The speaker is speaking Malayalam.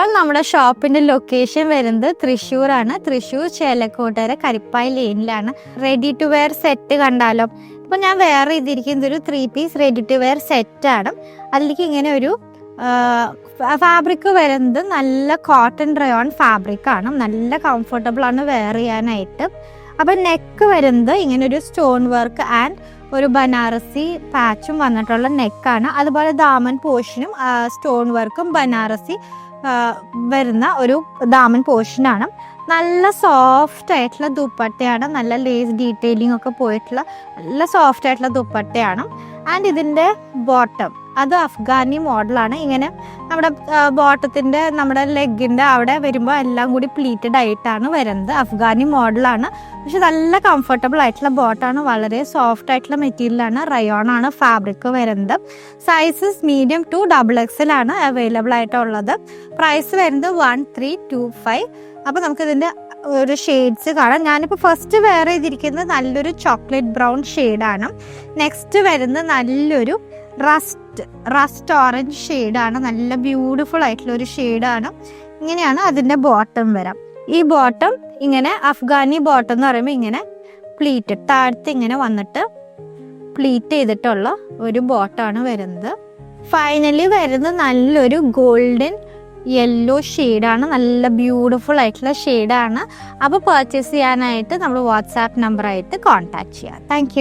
അപ്പോൾ നമ്മുടെ ഷോപ്പിൻ്റെ ലൊക്കേഷൻ വരുന്നത് തൃശ്ശൂരാണ്. തൃശ്ശൂർ ചേലക്കോട്ടര കരിപ്പായി ലെയിനിലാണ്. റെഡി ടു വെയർ സെറ്റ് കണ്ടാലോ. അപ്പോൾ ഞാൻ വേറെ ഇതിരിക്കുന്നത് ഒരു 3 പീസ് റെഡി ടു വെയർ സെറ്റാണ്. അതിലേക്ക് ഇങ്ങനെ ഒരു ഫാബ്രിക് വരുന്നത് നല്ല കോട്ടൺ റയോൺ ഫാബ്രിക്കാണ്. നല്ല കംഫർട്ടബിൾ ആണ് വെയർ ചെയ്യാനായിട്ട്. അപ്പം നെക്ക് വരുന്നത് ഇങ്ങനെ ഒരു സ്റ്റോൺ വർക്ക് ആൻഡ് ഒരു ബനാറസി പാച്ചും വന്നിട്ടുള്ള നെക്കാണ്. അതുപോലെ ദാമൻ പോർഷനും സ്റ്റോൺ വർക്കും ബനാറസി വരുന്ന ഒരു ദാമൻ പോർഷനാണ്. നല്ല സോഫ്റ്റ് ആയിട്ടുള്ള ദുപ്പട്ടയാണ്. നല്ല ലേസ് ഡീറ്റെയിലിംഗ് ഒക്കെ പോയിട്ടുള്ള നല്ല സോഫ്റ്റ് ആയിട്ടുള്ള ദുപ്പട്ടയാണ്. ആൻഡ് ഇതിൻ്റെ ബോട്ടം അത് അഫ്ഗാനി മോഡലാണ്. ഇങ്ങനെ നമ്മുടെ ബോട്ടത്തിൻ്റെ നമ്മുടെ ലെഗിൻ്റെ അവിടെ വരുമ്പോൾ എല്ലാം കൂടി പ്ലീറ്റഡ് ആയിട്ടാണ് വരുന്നത്. അഫ്ഗാനി മോഡലാണ്. പക്ഷെ നല്ല കംഫർട്ടബിൾ ആയിട്ടുള്ള ബോട്ടാണ്. വളരെ സോഫ്റ്റ് ആയിട്ടുള്ള മെറ്റീരിയലാണ്. റയോണാണ് ഫാബ്രിക് വരുന്നത്. സൈസസ് മീഡിയം ടു XXL ആണ് അവൈലബിൾ ആയിട്ടുള്ളത്. പ്രൈസ് വരുന്നത് 1325. അപ്പോൾ നമുക്കിതിൻ്റെ ഒരു ഷെയ്ഡ്സ് കാണാം. ഞാനിപ്പോൾ ഫസ്റ്റ് വെയർ ചെയ്തിരിക്കുന്നത് നല്ലൊരു ചോക്ലേറ്റ് ബ്രൗൺ ഷെയ്ഡാണ്. നെക്സ്റ്റ് വരുന്നത് നല്ലൊരു റസ്റ്റ് ഓറഞ്ച് ഷെയ്ഡാണ്. നല്ല ബ്യൂട്ടിഫുൾ ആയിട്ടുള്ള ഒരു ഷെയ്ഡാണ്. ഇങ്ങനെയാണ് അതിൻ്റെ ബോട്ടം വരാം. ഈ ബോട്ടം ഇങ്ങനെ അഫ്ഗാനി ബോട്ടം എന്ന് പറയുമ്പോൾ ഇങ്ങനെ പ്ലീറ്റ് താഴത്ത് ഇങ്ങനെ വന്നിട്ട് പ്ലീറ്റ് ചെയ്തിട്ടുള്ള ഒരു ബോട്ടാണ് വരുന്നത്. ഫൈനലി വരുന്നത് നല്ലൊരു ഗോൾഡൻ യെല്ലോ ഷെയ്ഡാണ്. നല്ല ബ്യൂട്ടിഫുൾ ആയിട്ടുള്ള ഷെയ്ഡാണ്. അപ്പോൾ പർച്ചേസ് ചെയ്യാനായിട്ട് നമ്മൾ വാട്സാപ്പ് നമ്പറായിട്ട് കോൺടാക്ട് ചെയ്യാം. താങ്ക്